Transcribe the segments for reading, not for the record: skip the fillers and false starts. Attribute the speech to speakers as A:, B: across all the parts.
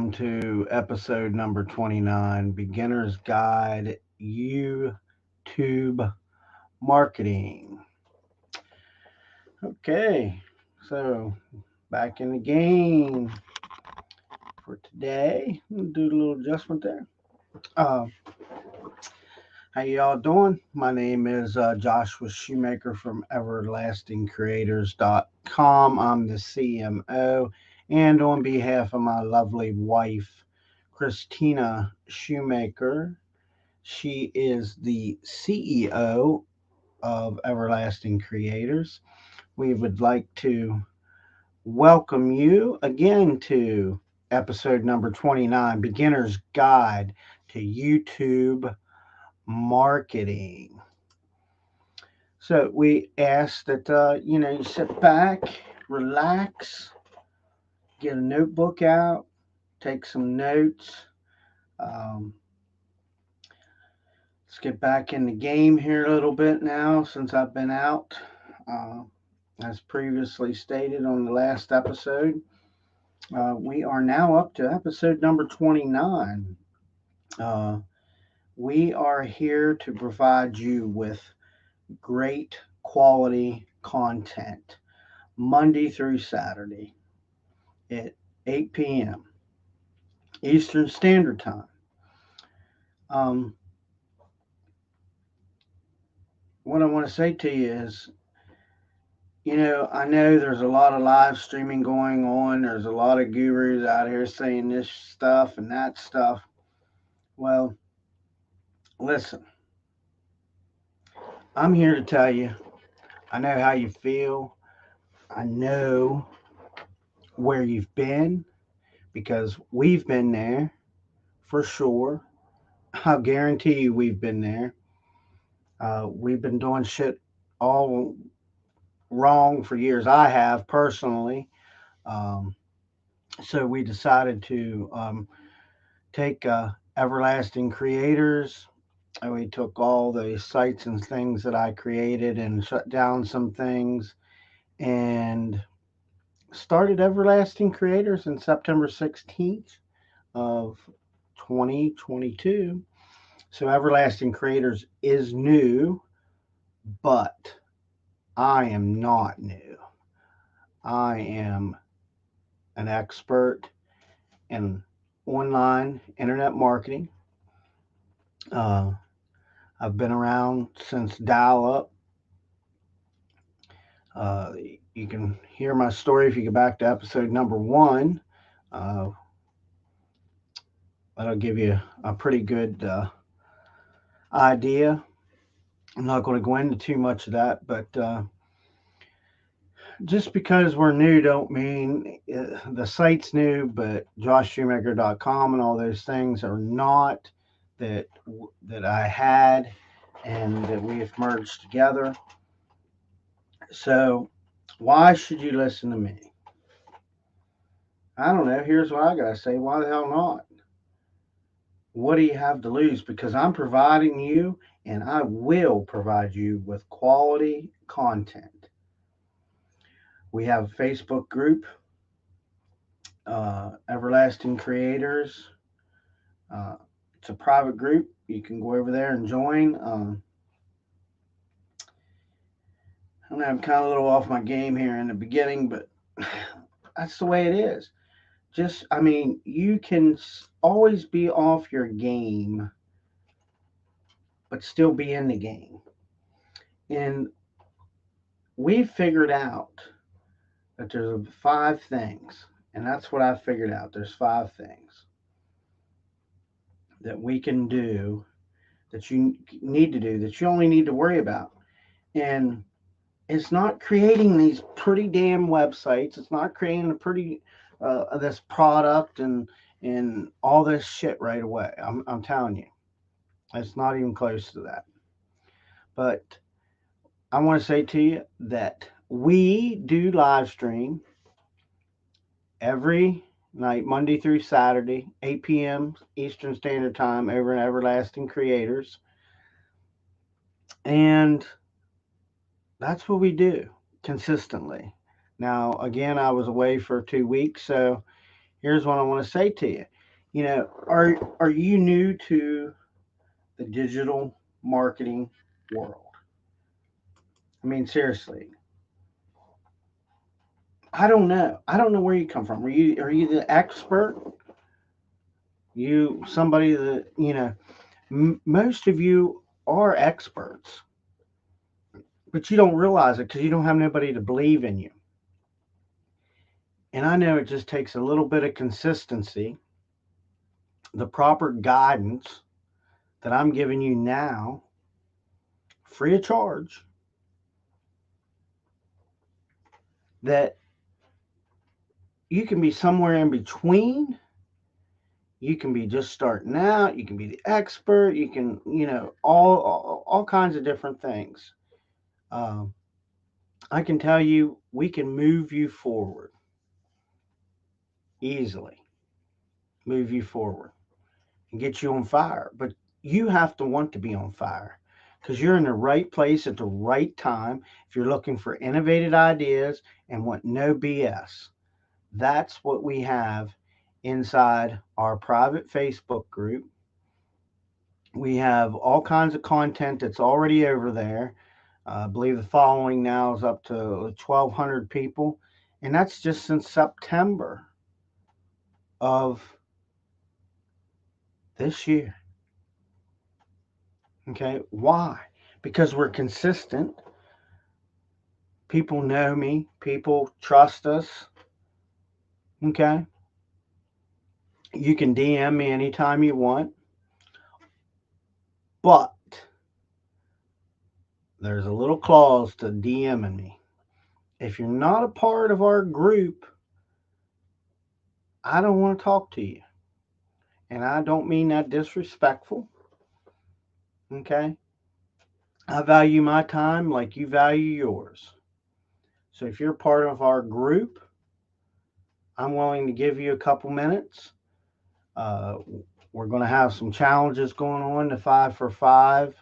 A: welcome to episode number 29, Beginner's Guide YouTube Marketing. Okay, so back in the game for today. We'll do a little adjustment there. Uh, how y'all doing? My name is Joshua Shoemaker from everlastingcreators.com. I'm the CMO, and on behalf of my lovely wife, Christina Shoemaker, she is the CEO of Everlasting Creators. We would like to welcome you again to episode number 29, Beginner's Guide to YouTube Marketing. So we ask that you sit back, relax, get a notebook out, take some notes. Let's get back in the game here a little bit now since I've been out. As previously stated on the last episode, we are now up to episode number 29. We are here to provide you with great quality content Monday through Saturday at 8 p.m. Eastern Standard Time. What I want to say to you is, I know there's a lot of live streaming going on. There's a lot of gurus out here saying this stuff and that stuff. Well, listen, I'm here to tell you, I know how you feel. I know where you've been because we've been there for sure. I'll guarantee you we've been there. We've been doing shit all wrong for years. I have personally. Um, so we decided to take Everlasting Creators. And we took all the sites and things that I created and shut down some things and started Everlasting Creators in September 16th of 2022. So Everlasting Creators is new, but I am not new. I am an expert in online internet marketing. I've been around since dial up. You can hear my story if you go back to episode number 1. That'll give you a pretty good idea. I'm not going to go into too much of that, but just because we're new don't mean the site's new, but joshshoemaker.com and all those things are not that I had and that we have merged together. So why should you listen to me? I don't know. Here's what I got to say. Why the hell not? What do you have to lose? Because I'm providing you and I will provide you with quality content. We have a Facebook group, Everlasting Creators. It's a private group. You can go over there and join. I'm kind of a little off my game here in the beginning, but that's the way it is. You can always be off your game, but still be in the game. And we've figured out that there's 5 things, and that's what I figured out. There's 5 things that we can do, that you need to do, that you only need to worry about. And it's not creating these pretty damn websites. It's not creating a pretty this product and all this shit right away. I'm telling you, it's not even close to that. But I want to say to you that we do live stream every night, Monday through Saturday, 8 p.m. Eastern Standard Time over in Everlasting Creators. And that's what we do consistently. Now, again, I was away for 2 weeks, so here's what I want to say to you. Are you new to the digital marketing world? I mean, seriously, I don't know. I don't know where you come from. Are you the expert? You somebody that most of you are experts, but you don't realize it because you don't have nobody to believe in you. And I know it just takes a little bit of consistency, the proper guidance that I'm giving you now, free of charge, that you can be somewhere in between. You can be just starting out. You can be the expert. You can, all kinds of different things. Um, I can tell you, we can move you forward easily, move you forward and get you on fire. But you have to want to be on fire because you're in the right place at the right time. If you're looking for innovative ideas and want no BS, that's what we have inside our private Facebook group. We have all kinds of content that's already over there. I believe the following now is up to 1,200 people, and that's just since September of this year. Okay, why? Because we're consistent. People know me, people trust us. Okay, you can DM me anytime you want, but there's a little clause to DMing me. If you're not a part of our group, I don't want to talk to you. And I don't mean that disrespectful. Okay? I value my time like you value yours. So if you're part of our group, I'm willing to give you a couple minutes. Uh, we're going to have some challenges going on, the 5 for 5,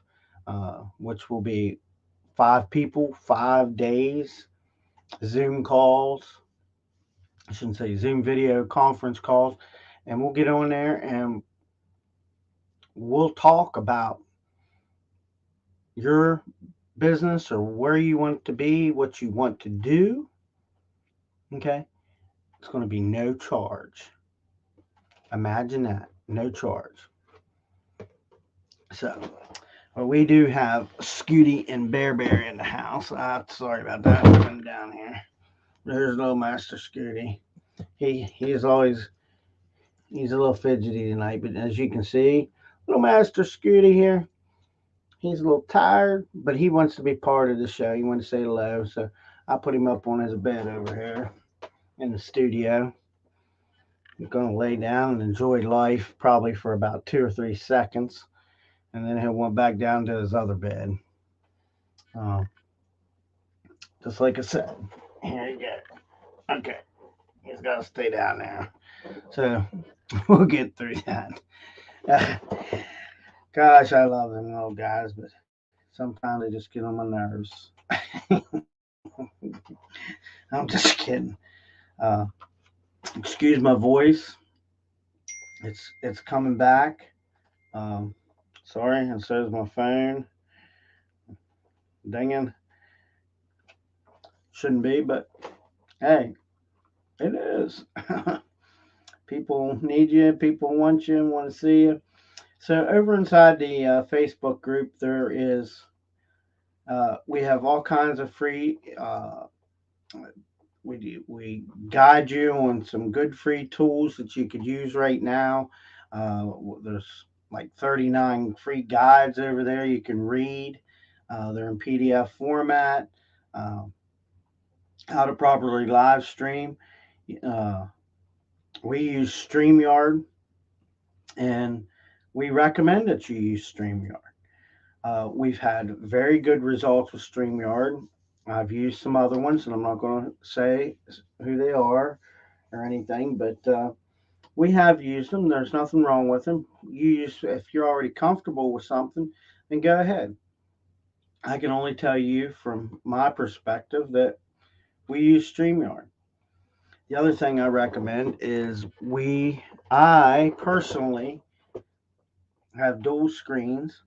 A: which will be 5 people, 5 days, Zoom calls. I shouldn't say Zoom video conference calls. And we'll get on there and we'll talk about your business or where you want to be, what you want to do. Okay? It's going to be no charge. Imagine that. No charge. So, well, we do have Scooty and Bear Bear in the house. Sorry about that. Come down here. There's little Master Scooty. He is always he's a little fidgety tonight, but as you can see, little Master Scooty here. He's a little tired, but he wants to be part of the show. He wants to say hello, so I put him up on his bed over here in the studio. He's going to lay down and enjoy life probably for about 2 or 3 seconds, and then he'll went back down to his other bed. Uh, just like I said, here you go. Okay, he's got to stay down there. So we'll get through that. Uh, Gosh, I love them little guys, but sometimes they just get on my nerves. I'm just kidding. Uh, Excuse my voice. It's coming back. Um, Sorry, and so is my phone. Dinging. Shouldn't be, but hey, it is. People need you. People want you and want to see you. So over inside the Facebook group, there is we have all kinds of free. We guide you on some good free tools that you could use right now. There's like 39 free guides over there you can read. They're in PDF format. Uh, how to properly live stream. Uh, we use StreamYard, and we recommend that you use StreamYard. We've had very good results with StreamYard. I've used some other ones, and I'm not going to say who they are or anything, but we have used them. There's nothing wrong with them. If you're already comfortable with something, then go ahead. I can only tell you from my perspective that we use StreamYard. The other thing I recommend is I personally have dual screens.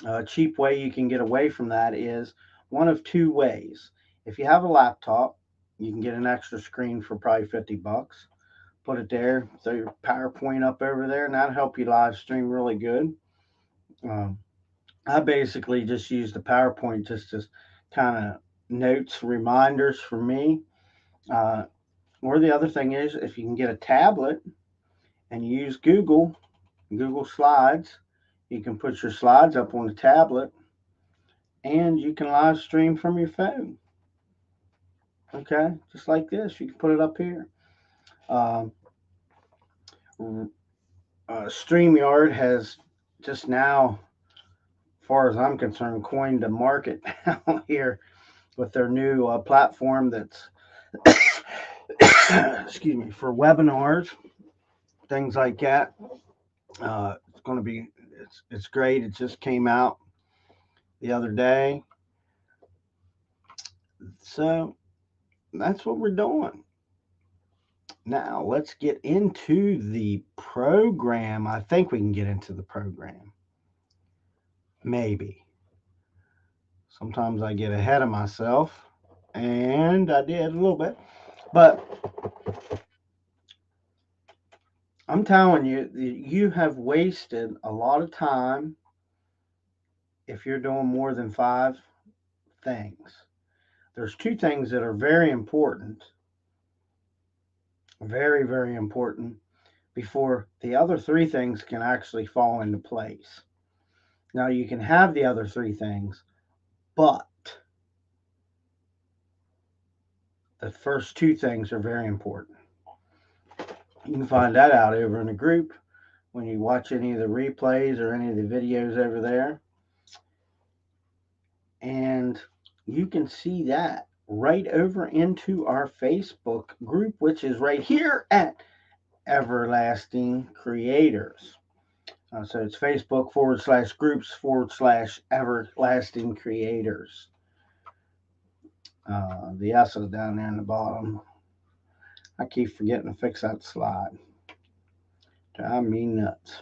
A: A cheap way you can get away from that is one of two ways. If you have a laptop, you can get an extra screen for probably $50. Put it there, throw your PowerPoint up over there, and that'll help you live stream really good. Um, I basically just use the PowerPoint just as kind of notes, reminders for me. Uh, or the other thing is, if you can get a tablet and you use Google Slides, you can put your slides up on the tablet and you can live stream from your phone. Okay, just like this. You can put it up here. Um, StreamYard has just now, as far as I'm concerned, coined the market out here with their new platform that's, excuse me, for webinars, things like that. It's going to be, it's great. It just came out the other day. So that's what we're doing. Now let's get into the program. I think we can get into the program. Maybe. Sometimes I get ahead of myself, and I did a little bit. But I'm telling you, you have wasted a lot of time if you're doing more than 5 things. There's 2 things that are very important, very, very important, before the other 3 things can actually fall into place. Now, you can have the other 3 things, but the first 2 things are very important. You can find that out over in the group when you watch any of the replays or any of the videos over there. And you can see that right over into our Facebook group, which is right here at Everlasting Creators. So it's Facebook.com/groups/Everlasting Creators. The S is down there in the bottom. I keep forgetting to fix that slide. Drive me nuts.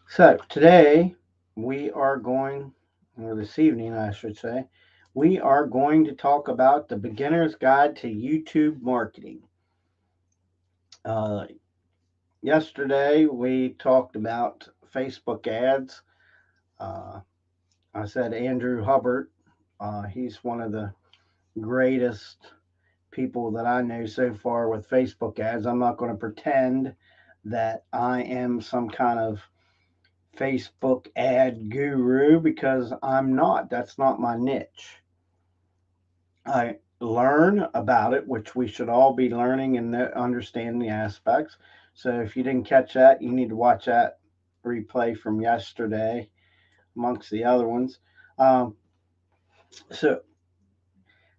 A: So today we are going, or this evening I should say, we are going to talk about the beginner's guide to YouTube marketing. Yesterday we talked about Facebook ads. I said Andrew Hubbard. He's one of the greatest people that I know so far with Facebook ads. I'm not going to pretend that I am some kind of Facebook ad guru because I'm not. That's not my niche. I learn about it, which we should all be learning and understanding the aspects. So if you didn't catch that, you need to watch that replay from yesterday, amongst the other ones. So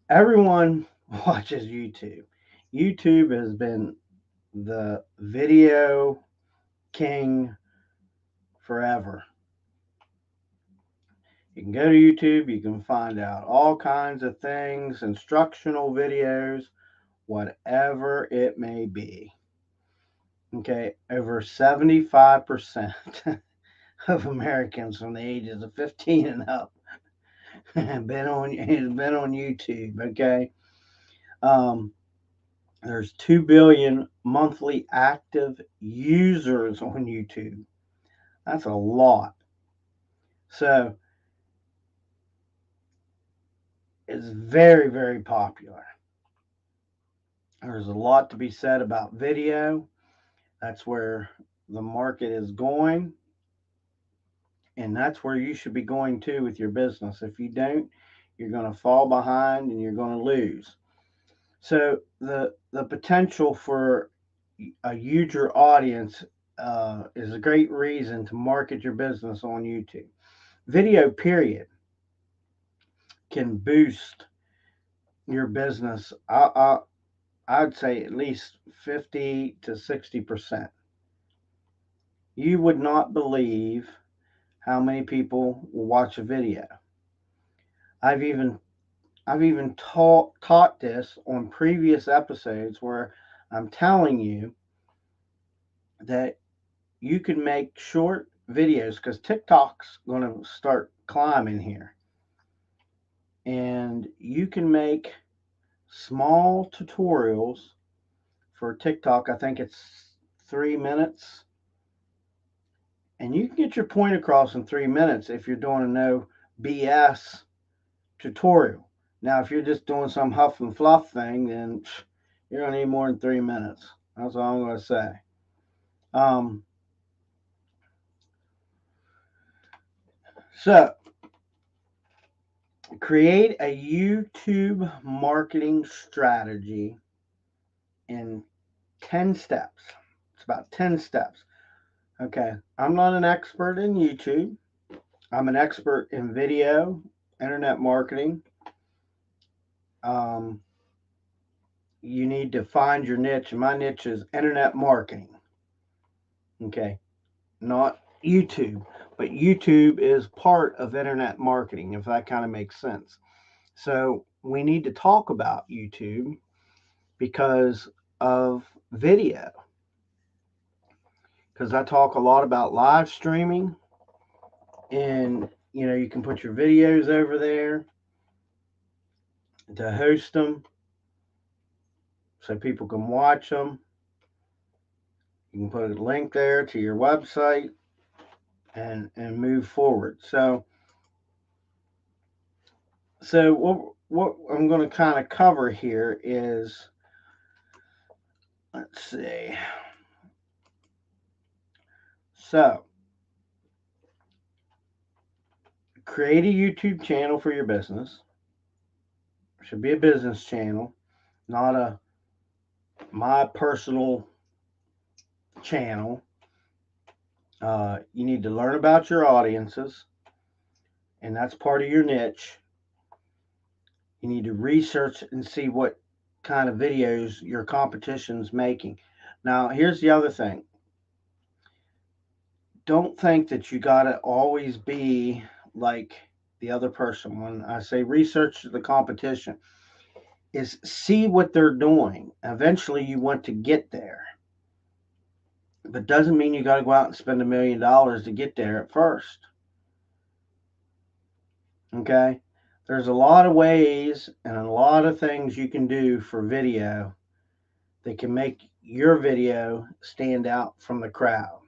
A: everyone watches YouTube. YouTube has been the video king forever. You can go to YouTube, you can find out all kinds of things, instructional videos, whatever it may be. Okay, over 75% of Americans from the ages of 15 and up have been on YouTube. Okay, there's 2 billion monthly active users on YouTube. That's a lot. So it's very, very popular. There's a lot to be said about video. That's where the market is going. And that's where you should be going to with your business. If you don't, you're going to fall behind and you're going to lose. So the potential for a huger audience is a great reason to market your business on YouTube. Video, period, can boost your business. I'd say at least 50 to 60%. You would not believe how many people will watch a video. I've even I've even taught this on previous episodes where I'm telling you that you can make short videos because TikTok's going to start climbing here. And you can make small tutorials for TikTok. I think it's 3 minutes. And you can get your point across in 3 minutes if you're doing a no BS tutorial. Now, if you're just doing some huff and fluff thing, then you're going to need more than 3 minutes. That's all I'm going to say. Um, so, create a YouTube marketing strategy in 10 steps. It's about 10 steps. Okay, I'm not an expert in YouTube. I'm an expert in video, internet marketing. Um, you need to find your niche, and my niche is internet marketing. Okay, not YouTube, but YouTube is part of internet marketing, if that kind of makes sense. So we need to talk about YouTube because of video. Because I talk a lot about live streaming, and you can put your videos over there to host them so people can watch them. You can put a link there to your website and move forward. So what I'm going to kind of cover here is, let's see. So, create a YouTube channel for your business. It should be a business channel, not a my personal channel. You need to learn about your audiences, and that's part of your niche. You need to research and see what kind of videos your competition's making. Now, here's the other thing. Don't think that you got to always be like the other person. When I say research the competition, is see what they're doing. Eventually, you want to get there, but doesn't mean you got to go out and spend $1 million to get there at first. Okay, there's a lot of ways and a lot of things you can do for video that can make your video stand out from the crowd.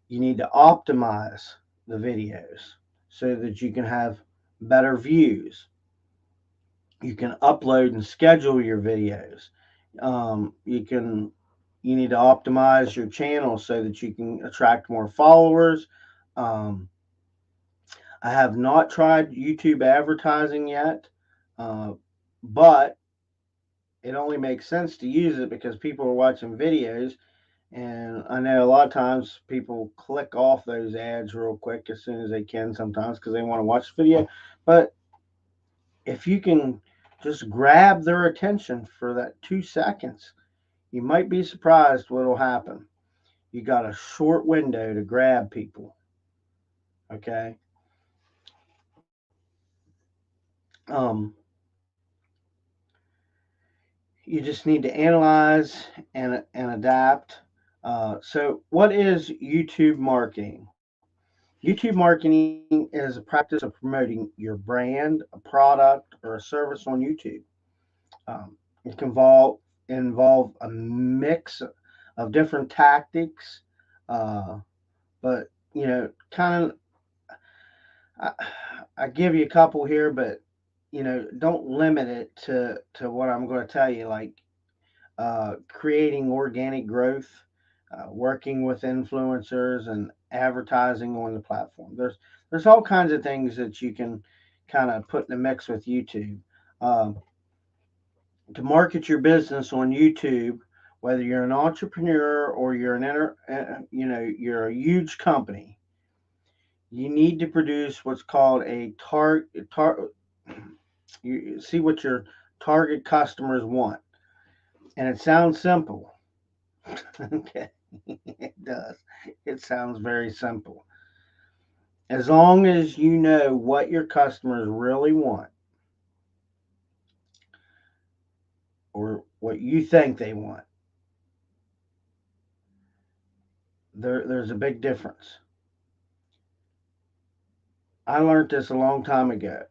A: You need to optimize the videos so that you can have better views. You can upload and schedule your videos. You need to optimize your channel so that you can attract more followers. Um, I have not tried YouTube advertising yet, but it only makes sense to use it because people are watching videos. And I know a lot of times people click off those ads real quick as soon as they can sometimes because they want to watch the video. But if you can just grab their attention for that 2 seconds, you might be surprised what will happen. You got a short window to grab people. Okay. Um, you just need to analyze and adapt. So, what is YouTube marketing? YouTube marketing is a practice of promoting your brand, a product, or a service on YouTube. It can involve a mix of different tactics, uh, but kind of I, I give you a couple here, but don't limit it to what I'm going to tell you, like creating organic growth, working with influencers, and advertising on the platform. There's all kinds of things that you can kind of put in the mix with YouTube. Um, to market your business on YouTube, whether you're an entrepreneur or you're you're a huge company, you need to produce what's called a you see what your target customers want, and it sounds simple. Okay, it does. It sounds very simple. As long as you know what your customers really want, or what you think they want. There's a big difference. I learned this a long time ago.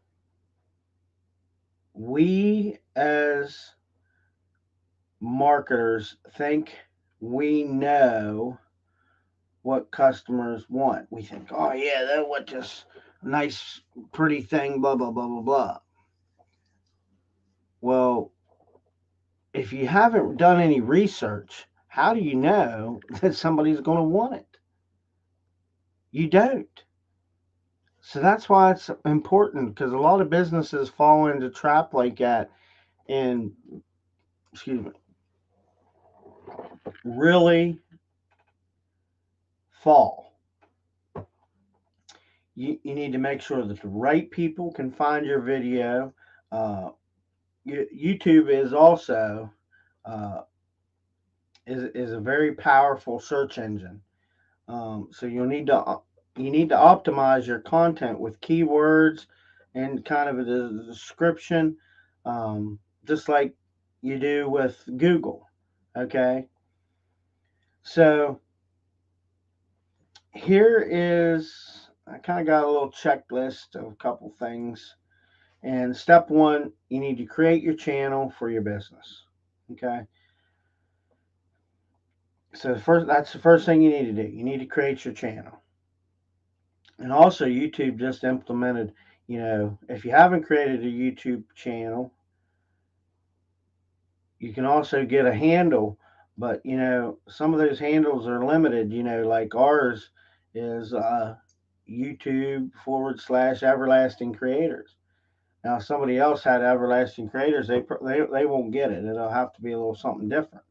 A: We as marketers think we know what customers want. We think, oh yeah, they want this nice, pretty thing, blah blah blah blah blah. Well, if you haven't done any research, how do you know that somebody's going to want it? You don't. So that's why it's important, because a lot of businesses fall into trap like that and, excuse me, really fall. You need to make sure that the right people can find your video. Uh, YouTube is also uh, is a very powerful search engine. So you need to optimize your content with keywords and kind of the description, just like you do with Google. Okay, so here is, I kind of got a little checklist of a couple things. And step one, you need to create your channel for your business. Okay, so that's the first thing you need to do. You need to create your channel. And also, YouTube just implemented, if you haven't created a YouTube channel, you can also get a handle. But, some of those handles are limited, like ours is YouTube / everlasting creators. Now, if somebody else had everlasting creators, they won't get it. It'll have to be a little something different,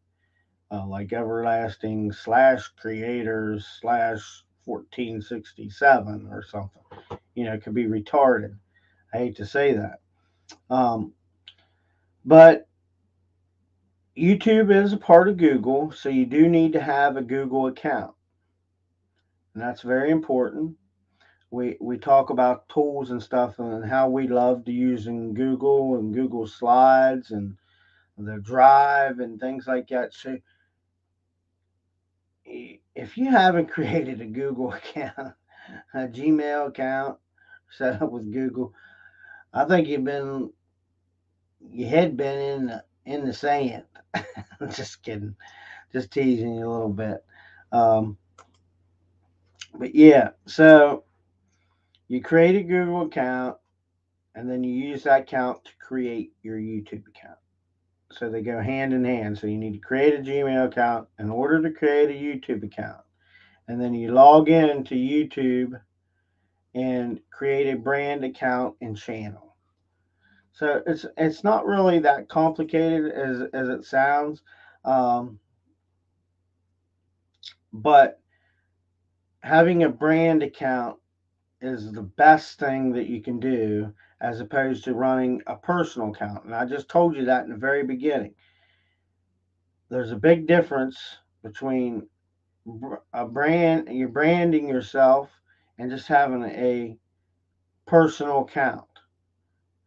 A: like everlasting / creators / 1467 or something. It could be retarded. I hate to say that. Um, but YouTube is a part of Google, so you do need to have a Google account. And that's very important. We talk about tools and stuff and how we love to using Google and Google Slides and the Drive and things like that. So if you haven't created a Google account, a Gmail account set up with Google, I think your head been in the sand. Just kidding, just teasing you a little bit. Um, but yeah, so you create a Google account, and then you use that account to create your YouTube account. So they go hand in hand. So you need to create a Gmail account in order to create a YouTube account. And then you log in to YouTube and create a brand account and channel. So it's not really that complicated as it sounds, um, but having a brand account is the best thing that you can do as opposed to running a personal account. And I just told you that in the very beginning. There's a big difference between a brand, you're branding yourself, and just having a personal account.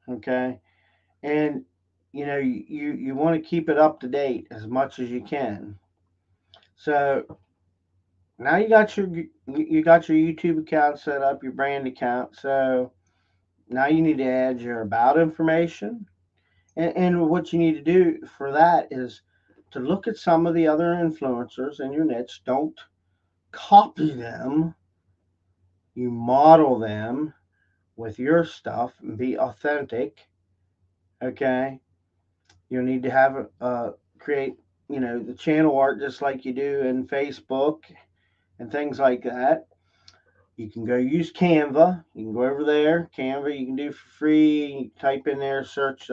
A: Okay, and you want to keep it up to date as much as you can. So now you got your YouTube account set up, your brand account. So now you need to add your about information, and what you need to do for that is to look at some of the other influencers in your niche. Don't copy them. You model them with your stuff and be authentic. Okay, you'll need to have create the channel art just like you do in Facebook and things like that. You can go use Canva. You can go over there. Canva you can do for free. Type in there, search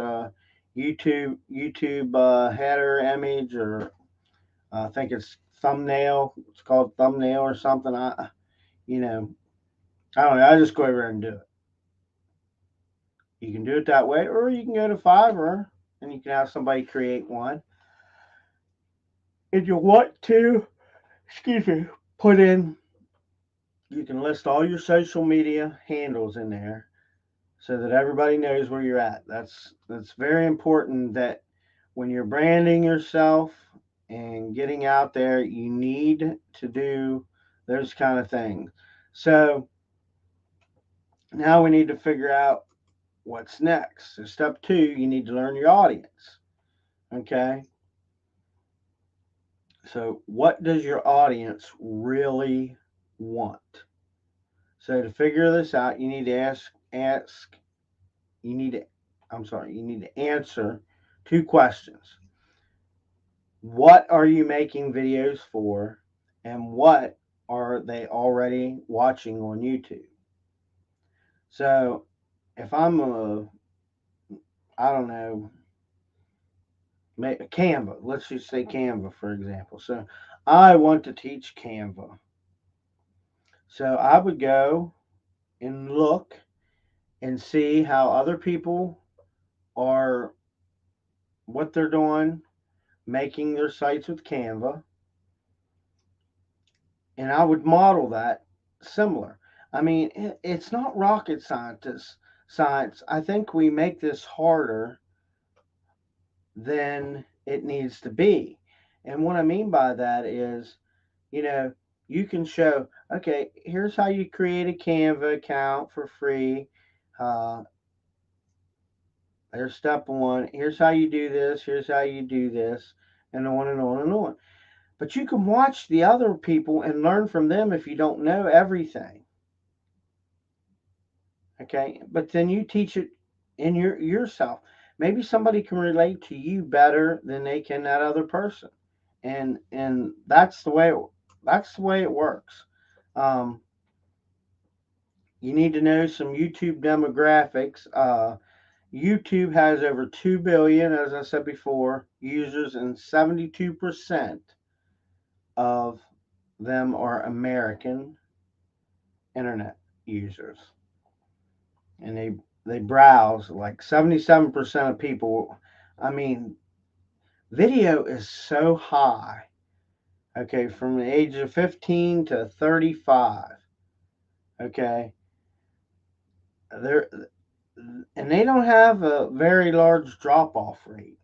A: YouTube header image, or I think it's thumbnail. It's called thumbnail or something. You know I don't know. I just go over and do it. You can do it that way, or you can go to Fiverr and you can have somebody create one. If you want to, excuse me, put in, you can list all your social media handles in there so that everybody knows where you're at. That's very important that when you're branding yourself and getting out there, you need to do those kind of things. So now we need to figure out what's next. So step two, you need to learn your audience. Okay. So what does your audience really want? So to figure this out, you need to you need to, you need to answer two questions. What are you making videos for? And what are they already watching on YouTube? So if I'm I don't know, Canva, let's just say Canva, for example. So I want to teach Canva. So I would go and look and see how other people are, what they're doing, making their sites with Canva, and I would model that similar. I mean, it's not rocket science. I think we make this harder than it needs to be. And what I mean by that is, you know, you can show, okay, here's how you create a Canva account for free. Uh, there's step one. Here's how you do this. Here's how you do this, and on and on and on. But you can watch the other people and learn from them if you don't know everything. Okay, but then you teach it in yourself. Maybe somebody can relate to you better than they can that other person, and that's the way it works. Um, you need to know some YouTube demographics. YouTube has over 2 billion, as I said before, users, and 72% of them are American internet users, and they browse like 77% of people. I mean, video is so high. Okay, from the age of 15 to 35. Okay, they're and they don't have a very large drop off rate.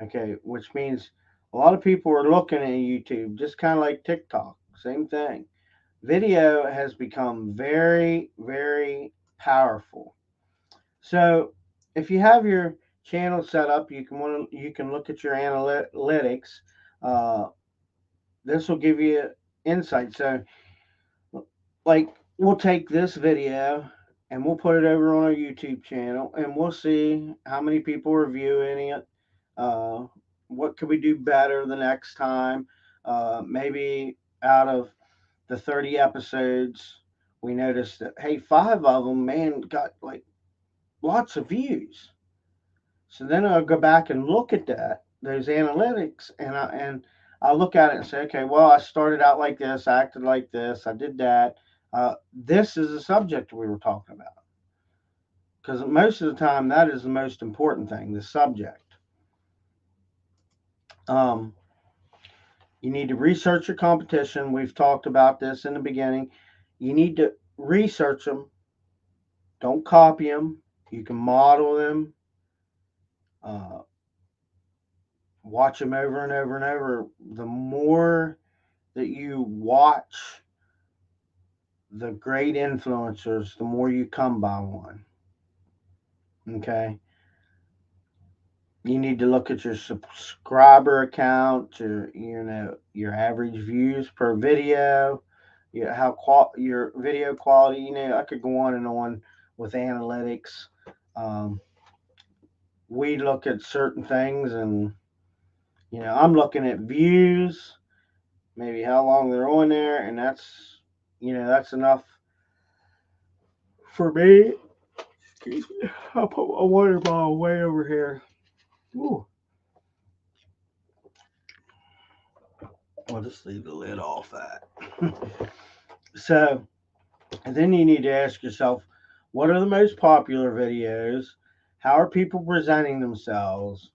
A: Okay, which means a lot of people are looking at YouTube, just kind of like TikTok. Same thing. Video has become very, very powerful. So if you have your channel set up, you can look at your analytics. Uh, this will give you insight. So like we'll take this video and we'll put it over on our YouTube channel and we'll see how many people are viewing it. Uh, what could we do better the next time? Maybe out of the 30 episodes, we noticed that, hey, five of them, man, got like lots of views. So then I'll go back and look at those analytics, and I'll look at it and say, okay, well, I started out like this, I acted like this, I did that. This is the subject we were talking about. Because most of the time, that is the most important thing, the subject. Um, you need to research your competition. We've talked about this in the beginning. You need to research them. Don't copy them. You can model them. Uh, watch them over and over and over. The more that you watch the great influencers, the more you come by one. Okay. You need to look at your subscriber count, your average views per video, your video quality. I could go on and on with analytics. Um, we look at certain things, and I'm looking at views, maybe how long they're on there, and that's enough for me. Excuse me. I'll put a water bottle way over here. Ooh. I'll just leave the lid off that. So, and then you need to ask yourself, what are the most popular videos? How are people presenting themselves?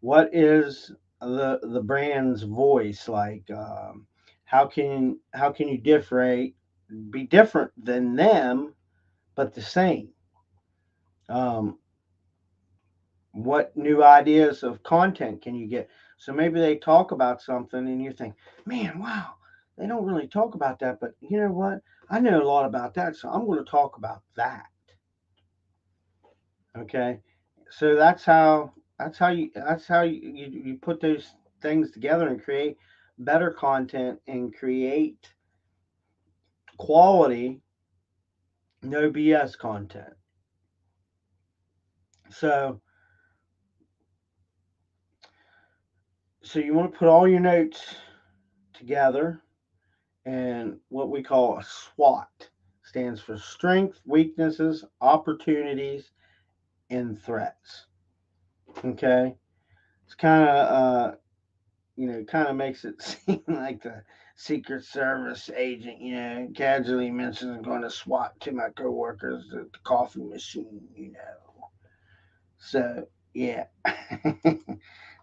A: What is the brand's voice like? How can you be different than them, but the same? Um, What new ideas of content can you get? So maybe they talk about something and you think, man, wow, they don't really talk about that, but you know what? I know a lot about that, so I'm going to talk about that. Okay, so that's how you put those things together and create better content and create quality, no BS content. So so you want to put all your notes together, and what we call a SWOT stands for strength, weaknesses, opportunities, and threats. Okay, it's kind of kind of makes it seem like the Secret Service agent, casually mentions going to SWAT to my coworkers at the coffee machine. So yeah,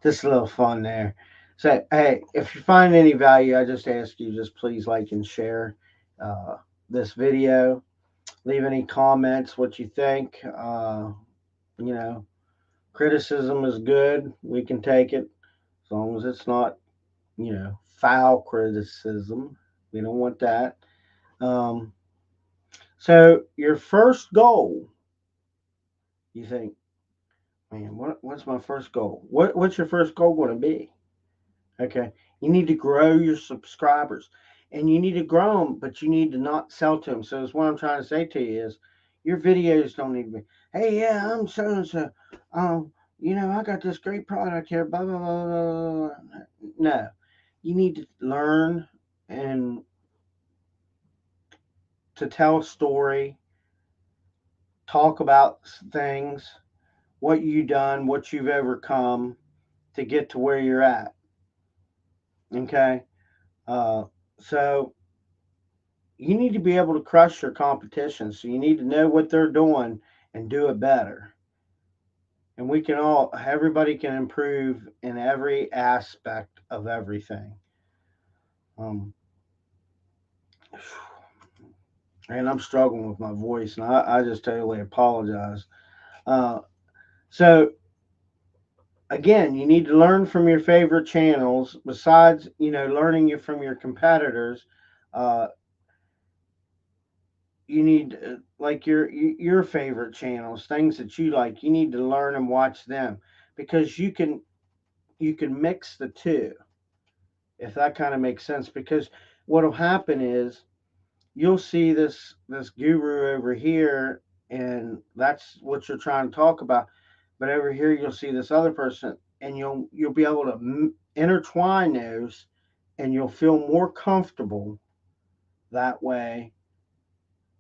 A: just a little fun there. So hey, if you find any value, I just ask you just please like and share uh, this video. Leave any comments, what you think. You know, criticism is good. We can take it as long as it's not, foul criticism. We don't want that. Um, so your first goal, you think, man, what's my first goal? What's your first goal going to be? Okay, you need to grow your subscribers, and you need to grow them, but you need to not sell to them. So that's what I'm trying to say to you is, your videos don't need to be, hey, yeah, I'm so and so, I got this great product here, blah blah blah blah. Blah. No, you need to learn and to tell a story, talk about things, what you've done, what you've overcome to get to where you're at. Okay, uh, so you need to be able to crush your competition. So you need to know what they're doing and do it better. And everybody can improve in every aspect of everything. Um, and I'm struggling with my voice, and I just totally apologize. Uh, so again, you need to learn from your favorite channels. Besides, learning you from your competitors, uh, you need like your favorite channels, things that you like. You need to learn and watch them because you can mix the two, if that kind of makes sense. Because what'll happen is you'll see this guru over here, and that's what you're trying to talk about. But over here, you'll see this other person, and you'll be able to intertwine those, and you'll feel more comfortable that way.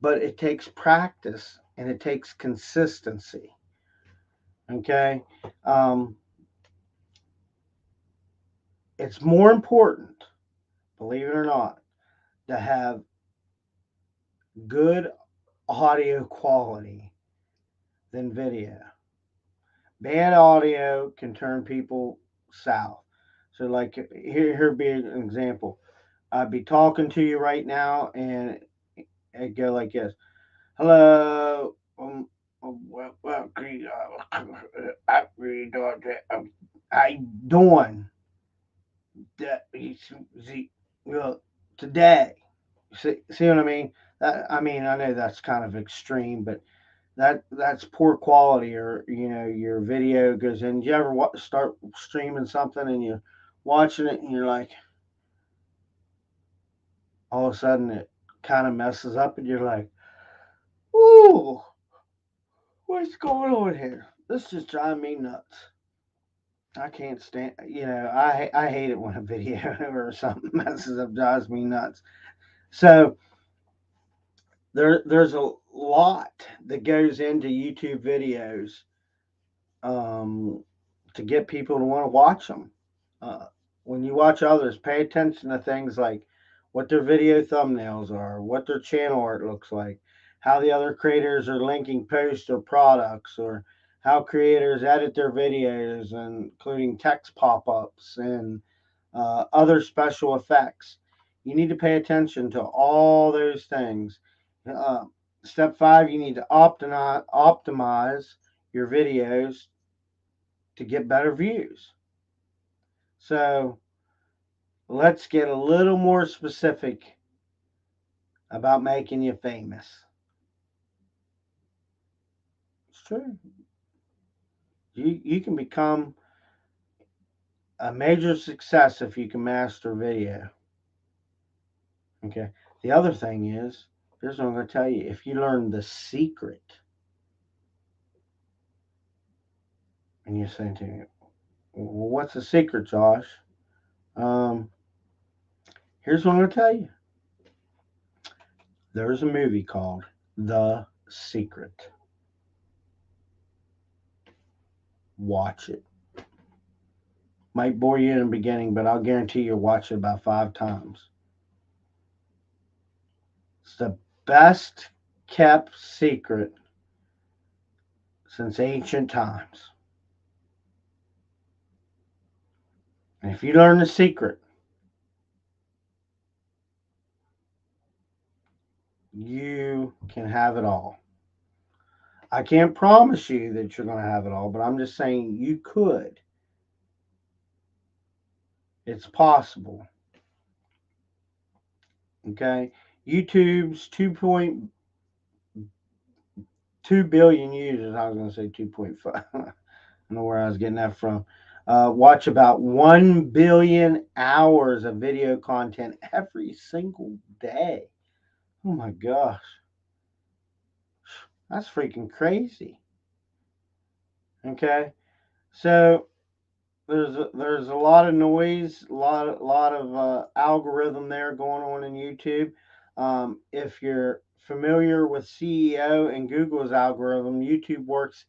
A: But it takes practice and it takes consistency. Okay, um, it's more important, believe it or not, to have good audio quality than video. Bad audio can turn people south. So, like, here be an example. I'd be talking to you right now, and it go like this: "Hello, I really don't. I doing that? Well, today. See what I mean? I know that's kind of extreme, but that's poor quality. Or your video goes in. You ever start streaming something and you're watching it and you're like, all of a sudden it kind of messes up and you're like, ooh, what's going on here? This just drives me nuts. I can't stand. I hate it when a video or something messes up, drives me nuts. So there's a lot that goes into YouTube videos, um, to get people to want to watch them. Uh, when you watch others, pay attention to things like what their video thumbnails are, what their channel art looks like, how the other creators are linking posts or products, or how creators edit their videos, including text pop ups and other special effects. You need to pay attention to all those things. Uh, Step five, you need to optimize your videos to get better views. So let's get a little more specific about making you famous. It's true. You can become a major success if you can master video. Okay. The other thing is, here's what I'm going to tell you. If you learn the secret, and you're saying to me, well, what's the secret, Josh? Um, Here's what I'm going to tell you. There's a movie called The Secret. Watch it. Might bore you in the beginning, but I'll guarantee you'll watch it about 5 times. It's the best kept secret since ancient times. And if you learn the secret, you can have it all. I can't promise you that you're going to have it all, but I'm just saying you could. It's possible. Okay? YouTube's 2.2 billion users. I was going to say 2.5. I don't know where I was getting that from. Watch about 1 billion hours of video content every single day. Oh my gosh. That's freaking crazy. Okay? So there's a lot of noise, a lot of algorithm there going on in YouTube. If you're familiar with CEO and Google's algorithm, YouTube works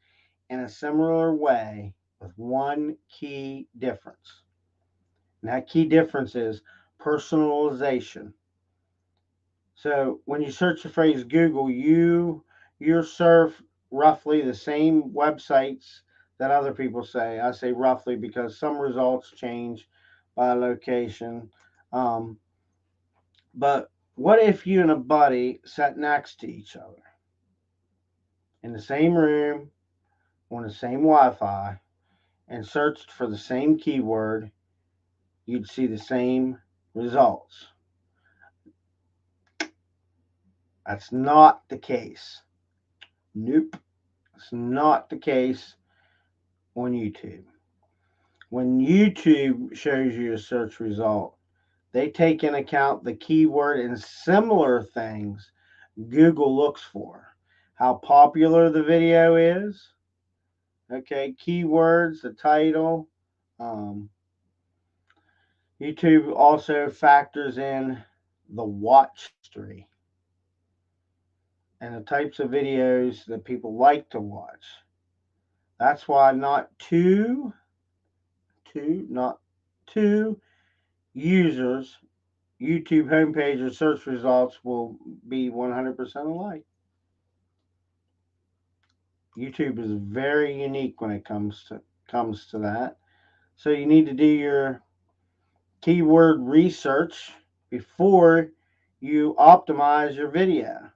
A: in a similar way with one key difference. And that key difference is personalization. So when you search the phrase Google, you're served roughly the same websites that other people say. I say roughly because some results change by location. Um, but what if you and a buddy sat next to each other in the same room on the same Wi-Fi and searched for the same keyword? You'd see the same results. That's not the case. Nope. It's not the case on YouTube. When YouTube shows you a search result, they take in account the keyword and similar things Google looks for. How popular the video is, okay, keywords, the title. YouTube also factors in the watch history and the types of videos that people like to watch. That's why not two users, YouTube homepage or search results will be 100% alike. YouTube is very unique when it comes to that. So you need to do your keyword research before you optimize your video.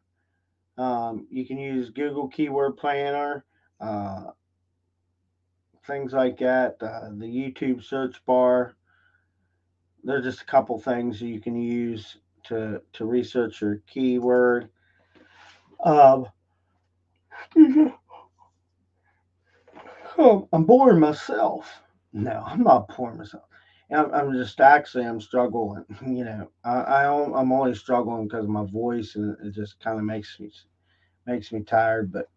A: You can use Google Keyword Planner, uh, things like that, the YouTube search bar. There's just a couple things you can use to research your keyword. Um, oh, I'm boring myself. No, I'm not boring myself. I'm just actually I'm struggling. You know, I'm only struggling because of my voice, and it just kind of makes me tired. But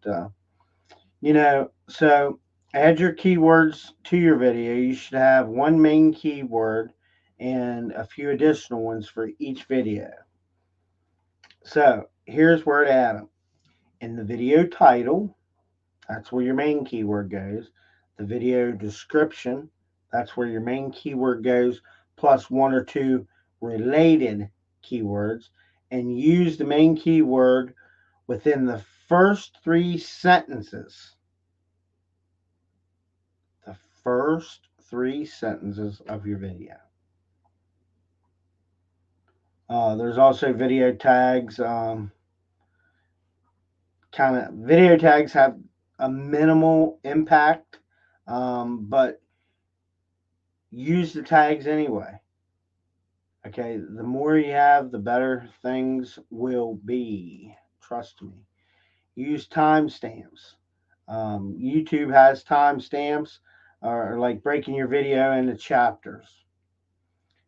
A: you know, so add your keywords to your video. You should have one main keyword and a few additional ones for each video. So here's where to add them. In the video title, that's where your main keyword goes. The video description, that's where your main keyword goes, plus one or two related keywords. And use the main keyword within the first 3 sentences. The first 3 sentences of your video. There's also video tags. Video tags have a minimal impact. but use the tags anyway. Okay, the more you have, the better things will be. Trust me. Use timestamps. YouTube has timestamps, or like breaking your video into chapters,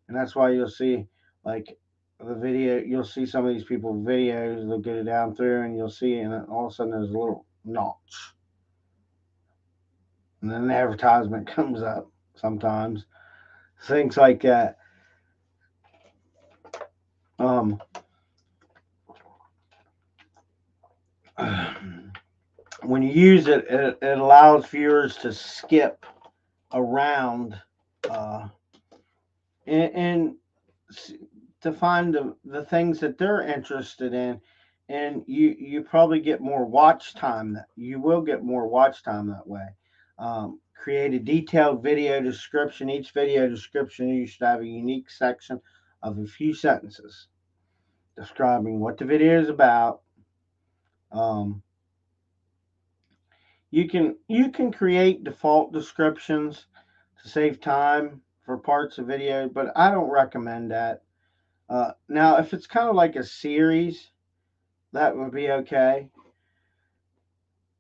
A: and that's why you'll see like the video. You'll see some of these people videos. They'll get it down through, and you'll see, and all of a sudden there's a little notch, and then the advertisement comes up. Sometimes things like that. Um, when you use it, it allows viewers to skip around uh, and to find the things that they're interested in, and you probably get more watch time. That you will get more watch time that way. Create a detailed video description. Each video description, you should have a unique section of a few sentences describing what the video is about. um, you can create default descriptions to save time for parts of video, but I don't recommend that. Now, if it's kind of like a series, that would be okay.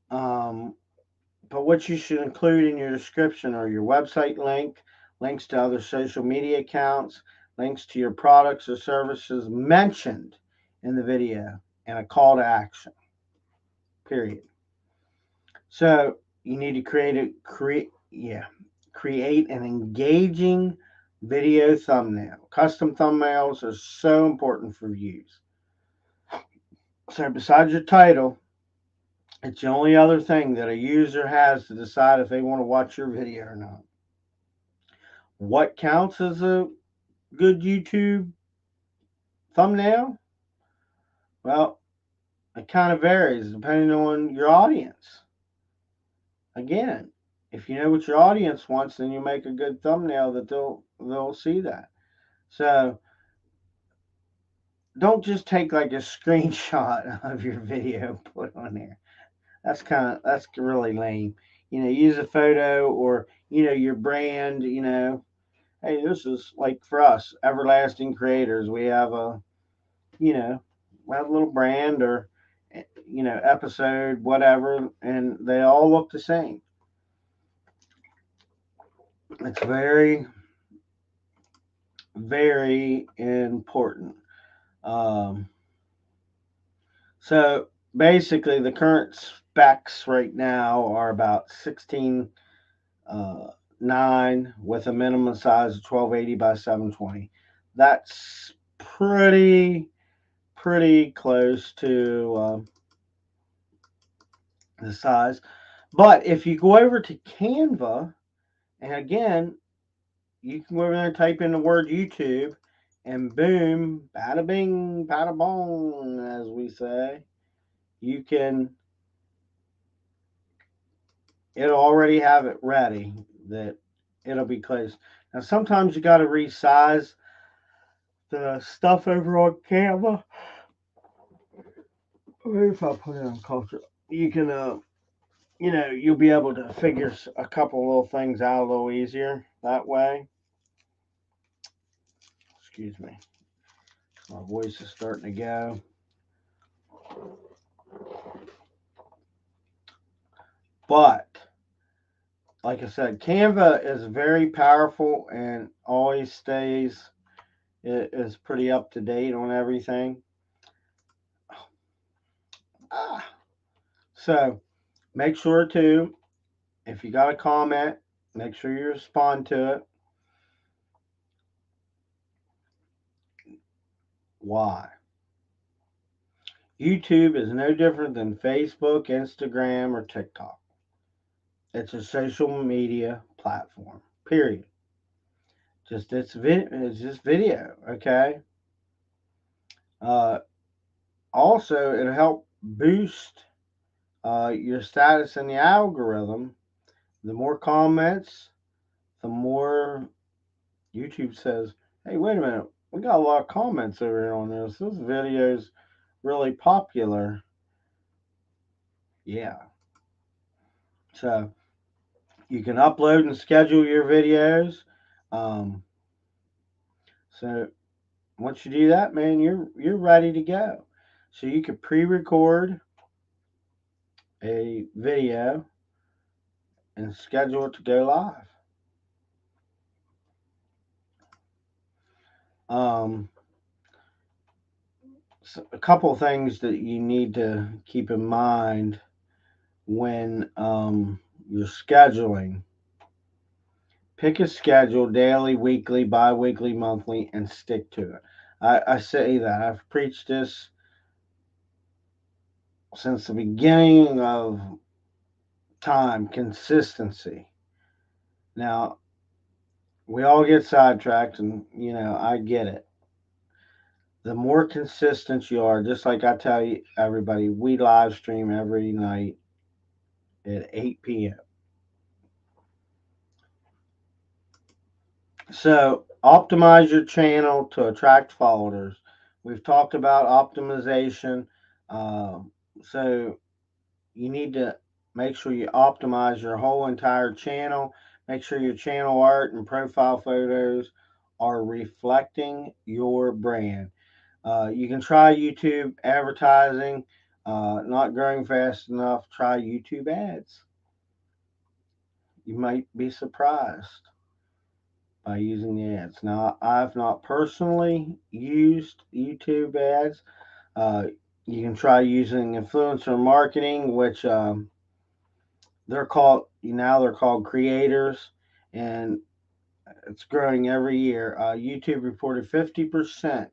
A: Um, but what you should include in your description are your website link, links to other social media accounts, links to your products or services mentioned in the video, and a call to action. Period. So you need to create an engaging video thumbnail. Custom thumbnails are so important for views. So besides your title, it's the only other thing that a user has to decide if they want to watch your video or not. What counts as a good YouTube thumbnail? Well, it kind of varies depending on your audience. Again, if you know what your audience wants, then you make a good thumbnail that they'll see that. So don't just take like a screenshot of your video and put on there. That's really lame. Use a photo, or your brand. Hey, this is like for us, everlasting creators. We have you know, we have a little brand, or episode, whatever, and they all look the same. It's very, very important. Um, so basically, the current specs right now are about 16 uh, 9 with a minimum size of 1280 by 720. That's pretty close to the size. But if you go over to Canva, and again, you can go over there and type in the word YouTube, and boom, bada bing, bada bong, as we say, you can, it'll already have it ready that it'll be close. Now, sometimes you got to resize the stuff over on Canva. If I put it on culture, you can, you'll be able to figure a couple little things out a little easier that way. Excuse me. My voice is starting to go. But, like I said, Canva is very powerful and always stays, it is pretty up to date on everything. So, make sure to, if you got a comment, make sure you respond to it. Why? YouTube is no different than Facebook, Instagram, or TikTok. It's a social media platform. Period. It's just video. Okay. Uh, Also, it'll help boost your status in the algorithm. The more comments, the more YouTube says, "Hey, wait a minute, we got a lot of comments over here on this. This video's really popular." Yeah. So You can upload and schedule your videos. Um, so once you do that, man, you're ready to go. So you could pre-record a video and schedule it to go live. Um, so a couple things that you need to keep in mind when you're scheduling. Pick a schedule: daily, weekly, bi weekly, monthly, and stick to it. I say that. I've preached this since the beginning of time: consistency. Now, we all get sidetracked, and I get it. The more consistent you are, just like I tell you, everybody, we live stream every night at 8 p.m. So optimize your channel to attract followers. We've talked about optimization. So you need to make sure you optimize your whole entire channel. Make sure your channel art and profile photos are reflecting your brand. You can try YouTube advertising. Not growing fast enough, try YouTube ads. You might be surprised by using the ads. Now, I've not personally used YouTube ads. Uh, you can try using influencer marketing, which they're called creators, and it's growing every year. YouTube reported 50%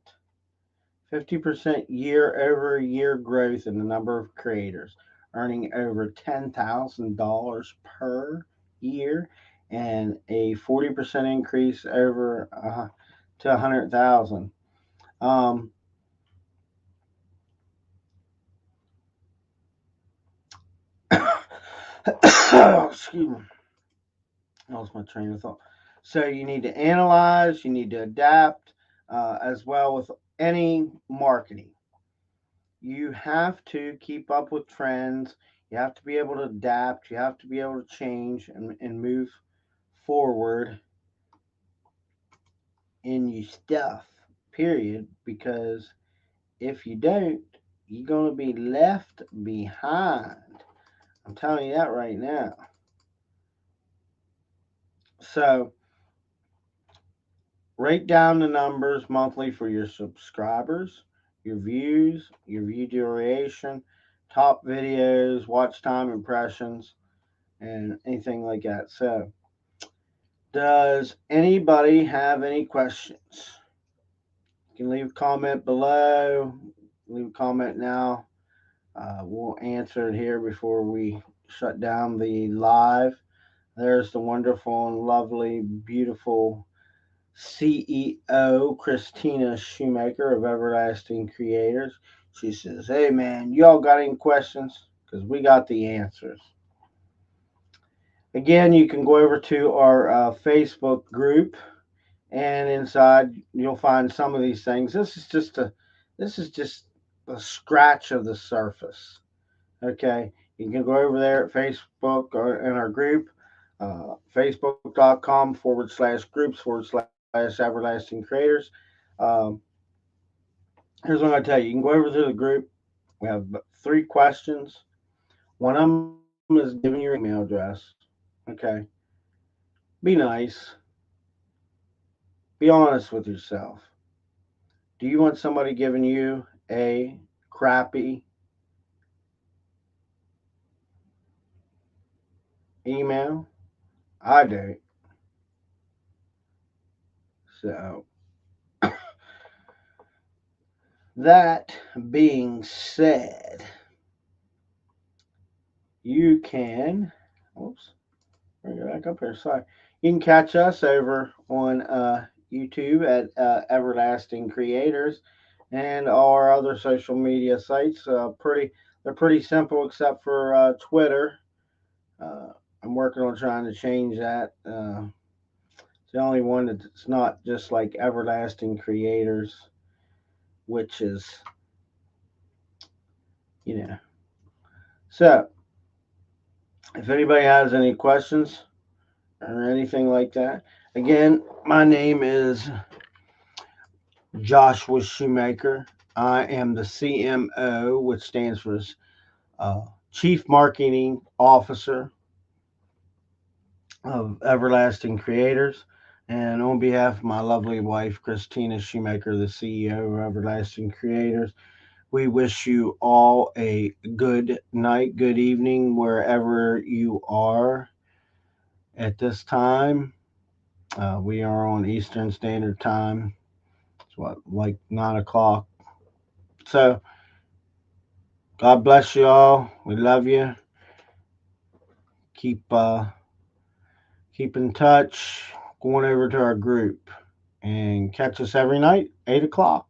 A: year-over-year growth in the number of creators, earning over $10,000 per year, and a 40% increase over to 100,000. Um, Excuse me, I lost my train of thought. So you need to analyze, you need to adapt, as well with any marketing. You have to keep up with trends. You have to be able to adapt. You have to be able to change and move forward in your stuff, period. Because if you don't, you're going to be left behind. I'm telling you that right now. So, write down the numbers monthly for your subscribers, your views, your view duration, top videos, watch time, impressions, and anything like that. So, does anybody have any questions? You can leave a comment below. Leave a comment now. We'll answer it here before we shut down the live. There's the wonderful and lovely, beautiful CEO Christina Shoemaker of Everlasting Creators. She says, "Hey man, y'all got any questions? Because we got the answers." Again, you can go over to our Facebook group, and inside you'll find some of these things. This is just a scratch of the surface. Okay, you can go over there at Facebook or in our group, facebook.com/groups/everlasting creators. Um, Here's what I'm going to tell you: you can go over to the group. We have 3 questions. One of them is giving your email address. Okay, be nice, be honest with yourself. Do you want somebody giving you a crappy email? I do. So, that being said, you can, oops, bring it back up here. Sorry. You can catch us over on YouTube at Everlasting Creators and our other social media sites. They're pretty simple except for Twitter. Uh, I'm working on trying to change that. It's the only one that's not just like Everlasting Creators, which is, you know. So, if anybody has any questions, or anything like that. Again, my name is Joshua Shoemaker. I am the CMO, which stands for uh, Chief Marketing Officer of Everlasting Creators. And on behalf of my lovely wife, Christina Shoemaker, the CEO of Everlasting Creators, we wish you all a good night, good evening, wherever you are at this time. We are on Eastern Standard Time. It's what, like 9 o'clock. So, God bless you all. We love you. Keep keep in touch. Going over to our group and catch us every night, 8 o'clock.